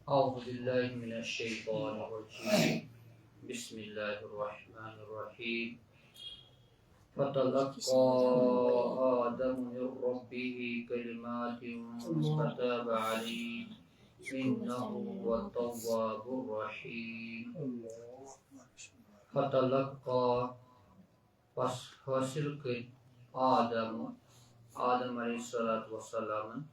أعوذ بالله من الشيطان الرجيم بسم الله الرحمن الرحيم فتلقى آدم من ربه كلمات فتاب عليه إنه هو التواب الرحيم فتلقى پس حاصل کر آدم علیہ الصلوۃ والسلام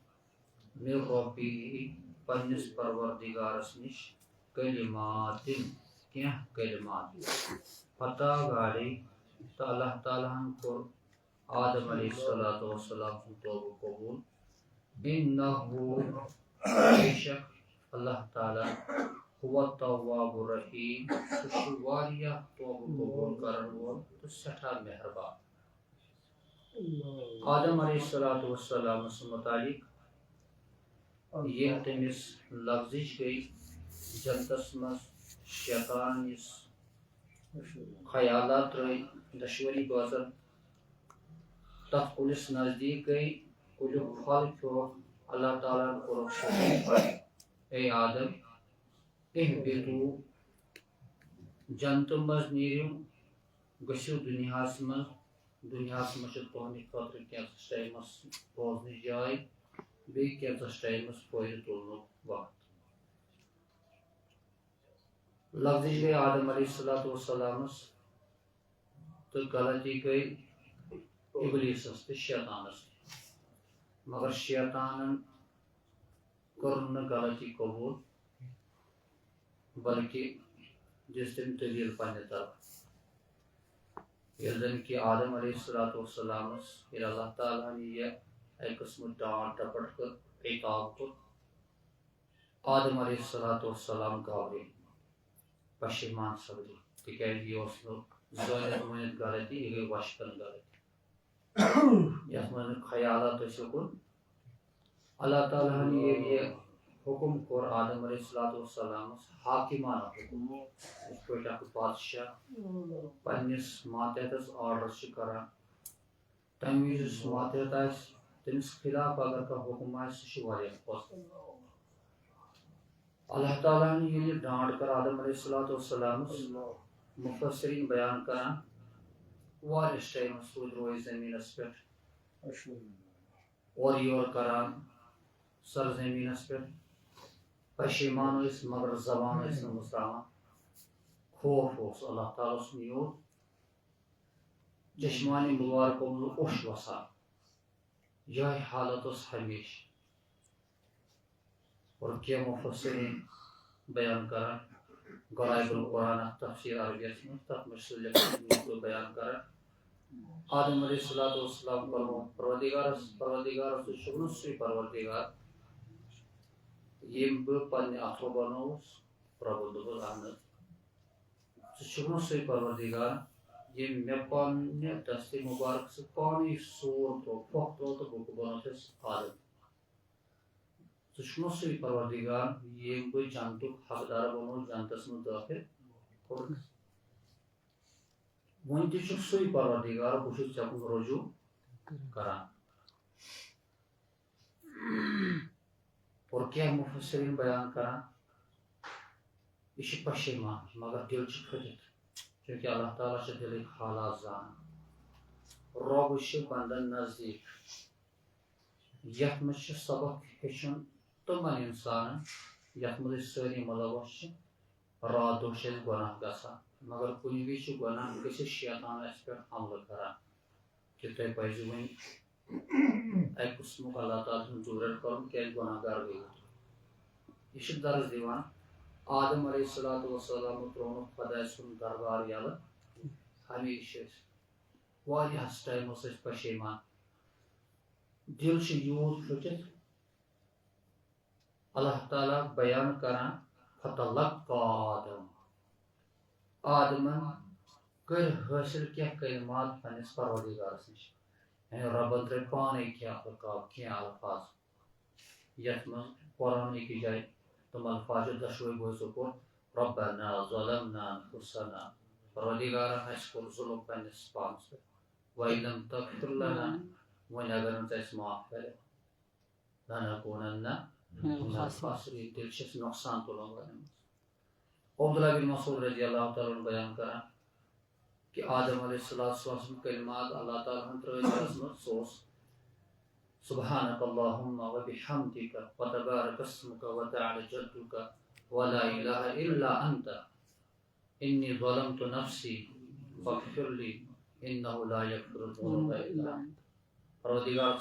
من ربه پنس پروردگارس نش کلمات کلمات فتح علی تو اللہ تعالیٰ کور آدم علیہ الصلوۃ والسلام توبہ قبول انہ بے شک اللہ تعالیٰ هو التواب الرحیم سہ واریاہ توبہ قبول کرن وول تو سٹھا مہربان آدم علیہ الصلوۃ والسلام متعلق یہ تمس لفظش گئی جنتس مز شیطان اس خیالات رہی دشوری بازر تف کلس نزدیک گئی کلیک پھل کھو اللہ تعالیٰ کورک اے آدم اہبطو جنت مز نیرو گسیو دنیاس مز تہندِ خٲطرٕ کینٛژھس ٹایمس روزنٕچ جاے بیٚیہِ کینٛژھس ٹایمس فٲیدٕ تُلنُک وقت لفظش گئی آدم علیہ الصلوۃ والسلامس تو غلطی گئی ابلیسس تو شیطانس مگر شیطانن کٔر نہٕ غلطی قبول بلکہ دِژ تٔمۍ دلیٖل پننہِ طرفہٕ ییٚلہِ زن کہ آدم علیہ الصلوۃ والسلامس ییٚلہِ اللہ تعالیٰ ہن یہ اکہِ قٕسمُک ڈانٹ ڈپٹ کٔر عتاب کوٚر آدم علیہ الصلوۃ والسلام گابرے پشیمان سپدی تِکیازِ یہِ اوس نہٕ زٲنِتھ ؤنِتھ غلطی یہِ گٔے وشکن غلطی یتھ منٛز نہٕ خیالات ٲسۍ اُکُن اللہ تعالیٰ ہن ییٚلہِ یہِ حکم کوٚر آدم علیہ الصلوۃ والسلامس حاکمانہ حکم یِتھ پٲٹھۍ اکھ بادشاہ پننس ماتحتس آرڈر چھُ کران تمہِ وِزِ یُس ماتحت آسہِ تٔمِس خلاف اگر کانٛہہ حکم آسہِ سُہ چھُ واریاہ خۄش اللہ تعالیٰ ہن ییٚلہِ ڈانٹ کٔر آدم علیہ الصلوۃ والسلامس مفسرین بیان کران واریاہس ٹایمس روزِ زٔمیٖنس پٮ۪ٹھ اورٕ یورٕ کران سرزٔمیٖنس پٮ۪ٹھ پشیمان ٲسۍ مگر زبان ٲسۍ نہٕ مُژراوان خوف اوس اللہ تعالیٰ سُنٛد یوت چشمانہِ مُبارکو منٛز اوٚش وسان یِہے حالت اوس ہمیشہ اور کینٛہہ مفسرین بیان کران غرائب القرآن تفسیر عربیس منٛز تتھ منٛز چھُ لیکھنہٕ بیان کران آدم علیہ الصلوۃ والسلام فرموو پروردگارس ژٕ چھُکھ نہٕ سُے پروردگار ییٚمۍ بہٕ پننہِ اتھو بنووُس رۄبن دوٚپُس اہن ژٕ چھُکھ نہٕ سُے پروردگار ییٚمۍ مےٚ پننہِ دستِ مُبارک سۭتۍ پانے سور تروو پھۄکھ تروو تہٕ بہٕ بنووتھس آدم ژٕ چھُکھ نہٕ سُے پروردگار ییٚمۍ بہٕ جنتُک حقدار بنووُس جنتس منٛز دٲخل کوٚرُکھ وۄنۍ تہِ چھُکھ سُے پروردگار بہٕ چھُس ژےٚ کُن رجوع کران اور کینٛہہ مفسرین بیان کران یہِ چھُ پشیمان مگر دل چھُ پھٔٹِتھ چوٗنٛکہِ اللہ تعالیٰ چھُ دلٕکۍ حالات زانان رۄب چھُ بنٛدن نزدیٖک یتھ منٛز چھُ سبق ہیٚچھُن تِمن انسانن یتھ منٛز أسۍ سٲری مُلوث چھِ راتھ دۄہ چھِ أسۍ گۄناہ گژھان مگر کُنہِ وِزِ چھُ گۄناہ گٔژھِتھ شیطان اسہِ پٮ۪ٹھ حملہٕ کران کہِ تۄہہِ پزِ وۄنۍ اکہِ قٕسمُک اللہ تعالیٰ سُنٛد جوٗرٮ۪ر کرُن کیازِ گۄناہ گار گٔیِو تُہۍ یہِ چھُ درس دِوان آدم علیہ الصلوۃ والسلامو ترٛوونُکھ خۄداے سُنٛد دربار یلہٕ ہمیشہ ٲسۍ واریاہس ٹایمس ٲسۍ پشیمان دل چھُ یوٗت پھٔٹِتھ اللہ تعالیٰ بیان کران فتلقى آدمن کٔرۍ حٲصِل کینٛہہ کلمات پننس پروردگارس نش یعنی رۄبن ترٲے پانے کینٛہہ الفاظ یتھ منٛز قرآن أکِس جایہِ تِم الفاظ چھِ دۄشوے بٲژو کوٚر ربنا ظلمنا انفسنا پروردگارن اسہِ کوٚر ظلم پننس پانس پٮ۪ٹھ وَإِن لَمْ تَغْفِرْ لَنَا وۄنۍ اگر نہٕ ژٕ اسہِ معاف کرکھ لَنَكُونَنَّ خاصری دلچسپ نقصان تلن والن عبداللہ بن مسعود رضی اللہ تعالیٰ عنہ بیان کران کہ آدم علیہ السلام کلمات اللہ تعالیٰ ہن ترٲوِتھ سوس سبحانك اللهم وبحمدك وتبارك اسمك وتعالى جدك ولا إله إلا أنت إني ظلمت نفسي فاغفر لي إنه لا يغفر الذنوب إلا أنت. پروردگار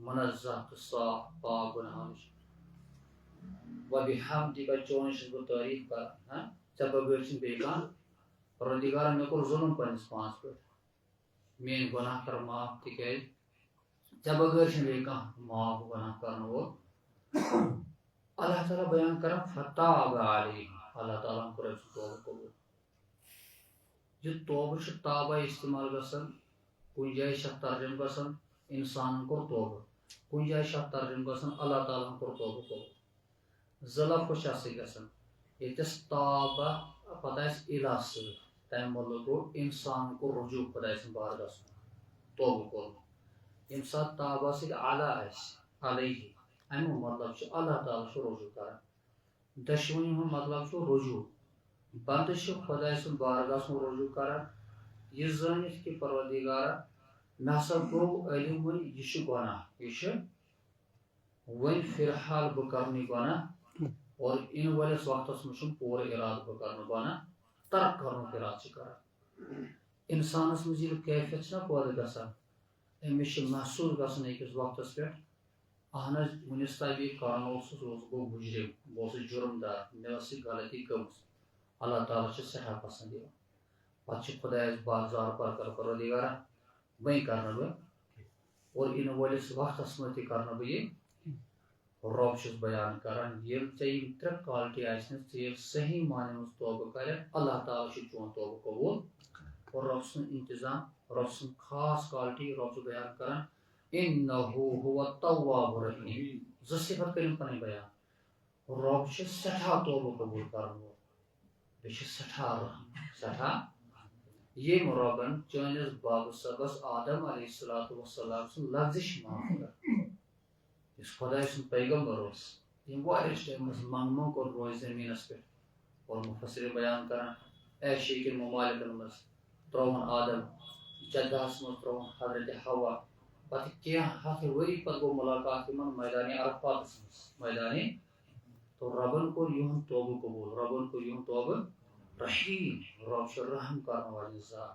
منزہ تو صاف پاک گناہوں نش وبحمدك چون چھ بہ تعریف کران ژے بغیر چھ بیٚیہِ کانٛہہ پروردگار مےٚ کوٚر ظلم پننس پانس پٮ۪ٹھ میٲنۍ گۄناہ کر معاف تِکیٛازِ ژے بغیر چھ بیٚیہِ کانٛہہ معاف گۄناہ کرن وول. اللہ تعالیٰ بیان کران فتاب علیہ اللہ تعالیٰ کوٚر أمۍ سُنٛد توبہٕ قبوٗل. یہ توبہ چھ تابہ استعمال گژھان کُنہِ جایہِ چھِ ترجمہ گژھان انسان کوٚر توبہ کُنہِ جایہِ چھِ ترجمہ گژھان اللہ تعالیٰ کوٚر توبہ قبوٗل. زٕ لفظ چھِ اَتھ سۭتۍ گژھان ییٚتٮ۪س تابہ پتہٕ آسہِ اِلہ سۭتۍ تَمہِ مطلب گوٚو انسان کوٚر رجوع خۄداے سٕنٛدِ بارگاہس کُن توبہ کوٚرمُت. ییٚمہِ ساتہٕ تابہ سۭتۍ علیٰ آسہِ علیہ امیُک مطلب چھُ اللہ تعالیٰ چھُ رجوع کران. دۄشوٕنی ہُنٛد مطلب چھُ رجوع. بندٕ چھُ خۄداے سُنٛد بارگاہس کُن رجوع کران یہِ زٲنِتھ کہِ پروردگارا مےٚ ہسا گوٚو علم وۄنۍ یہِ چھُ گۄناہ یہِ چھُ وۄنۍ فی الحال بہٕ کرنہٕ یہِ گۄناہ اور یِنہٕ وٲلِس وقتس منٛز چھُم پوٗرٕ ارادٕ بہٕ کرنہٕ گۄناہ ترک کرنُک ارادٕ چھِ کران. انسانس منٛز ییٚلہِ کیفیت چھنہ پٲدٕ گژھان أمِس چھُ محسوٗس گژھان أکِس وقتس پٮ۪ٹھ اہن حظ وُنِس تام یہِ کران اوسُس گوٚو مُجرم بہٕ اوسُس جُرم دار مےٚ ٲس یہِ غلطی گٔمٕژ. اللہ تعالیٰ چھُ سٮ۪ٹھاہ پسنٛد یِوان. پتہٕ چھُ خۄدایس بازار پرکر پروردگارا وۄنۍ کرنہٕ بہٕ اور یِنہٕ وٲلِس وقتس منٛز تہِ کرنہٕ بہٕ یہِ. رۄب چھُس بیان کران ییٚلہِ ژےٚ یِم ترٛےٚ کالٹی آسنہِ ژٕ ییٚلہِ صحیح معنی منٛز توبہٕ کرکھ اللہ تعالیٰ چھُ چون توبہٕ قبوٗل. اور رۄب سُنٛد انتظام رۄب سٕنٛز خاص کالٹی رۄب چھُ بیان کران اِنَّهُ هُوَ التَّوَّابُ الرَّحِیٖم. زٕ صفت کٔرِم پنٕنۍ بیان. رۄب چھُ سٮ۪ٹھاہ توبہٕ قبوٗل کرن وول بیٚیہِ چھُ سٮ۪ٹھاہ رحم سٮ۪ٹھاہ. ییٚمۍ رۄبن چٲنِس بابہٕ صٲبس آدم علیہ الصلوۃ والسلام سُنٛد لفظِش معاف کٔر یُس خۄداے سُنٛد پیغمبر اوس ییٚمۍ واریاہس ٹایمس منٛگہٕ کوٚر روزِ زٔمیٖنس پٮ۪ٹھ اور مُفسِر بیان کران ایشیاہٕکٮ۪ن ممالِکن منٛز ترٛووُن آدم جدہس منٛز ترٛووُن حضرت حوا پتہٕ کینٛہہ ہتھ ؤری پتہٕ گوٚو مُلاقات تِمن میدانِ عرفاتس منٛز میدانِ تو رۄبن کوٚر یِہُنٛد توبہٕ قبوٗل رۄبن کوٚر یِہُنٛد توبہٕ رحیٖم. رۄب چھُ رحم کرن واجیٚنۍ ذات.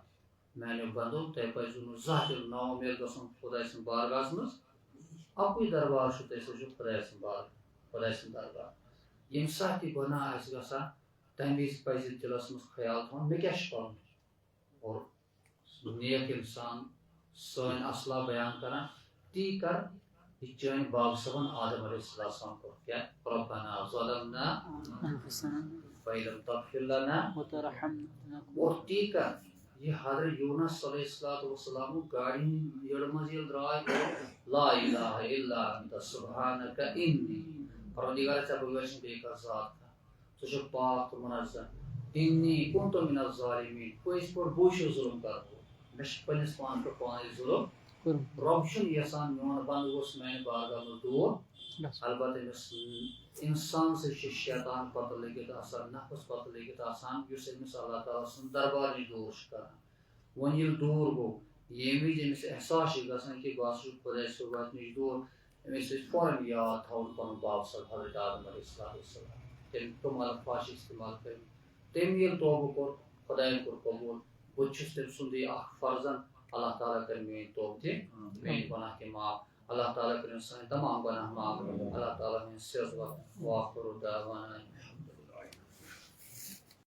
میانیو بندو تۄہہِ پزِوٕ نہٕ زانٛہہ تہِ نا اُمید گژھُن خۄداے سٕنٛدِ بارگاہس منٛز. اَکُے دربار چھُ تۄہہِ سُہ چھُ خۄداے سُنٛد بارگاہ خۄداے سُنٛد دربار. ییٚمہِ ساتہٕ تہِ گۄناہ آسہِ گژھان تمہِ وِزِ پزِ دِلس منٛز خیال تھاوُن مےٚ کیٛاہ چھُ کرُن. اور نیک انسان سٲنۍ اصلاح بیان کران تی کر یہِ چٲنۍ بابہٕ صٲبن آدم علیہ السلام کوٚر کیٛاہ ربنا ظلمنا فإن لم تغفر لنا اور تی کر یہ حضرت یونس علیہ الصلوۃ والسلام گاڑِ ہٕنٛدِ یٔڑ منٛز ییٚلہِ درٛاے لا الہ الا انت سبحانک انی پروردگار ژےٚ بغٲر چھُنہٕ بیٚیہِ کانٛہہ ذات کانٛہہ ژٕ چھُکھ پاک تہٕ مُنزہ انی کُنتُ من الظالمین پٔزۍ پٲٹھۍ بٕے چھُس ظُلم کرن وول مےٚ چھُ پننِس پانس پٮ۪ٹھ پانے ظُلم. رۄب چھُنہٕ یژھان میون بنٛدٕ گوٚژھ میانہِ بارگاہ منٛز دوٗر البتہ أمِس انسان سۭتۍ چھُ شیطان پتہٕ لٔگِتھ آسان نفس پتہٕ لٔگِتھ آسان یُس أمِس اللہ تعالیٰ سُنٛد دربار نِش دوٗر چھُ کران. وۄنۍ ییٚلہِ دوٗر گوٚو ییٚمہِ وِزِ أمِس احساس چھُ گژھان کہِ بہٕ ہسا چھُس خۄداے صٲبس نِش دوٗر أمِس چھُ فوراً یاد تھاوُن پنُن بابہٕ صٲب حضرت آدم علیہ السلام تٔمۍ کٕم الفاظ چھِ استعمال کٔرمٕتۍ. تٔمۍ ییٚلہِ توبہٕ کوٚر خۄداین کوٚر قبوٗل. بہٕ چھُس تٔمۍ سُنٛدُے اکھ فرزن اللہ تعالیٰ کٔرِنۍ میٲنۍ توبہٕ تہِ میٲنۍ گۄناہ تہِ معاف. اللہ تعالیٰ کٔرِنۍ سٲنۍ تمام گۄناہ معاف. اللہ تعالیٰ ہٕنٛدۍ سِر وآخر دعوانا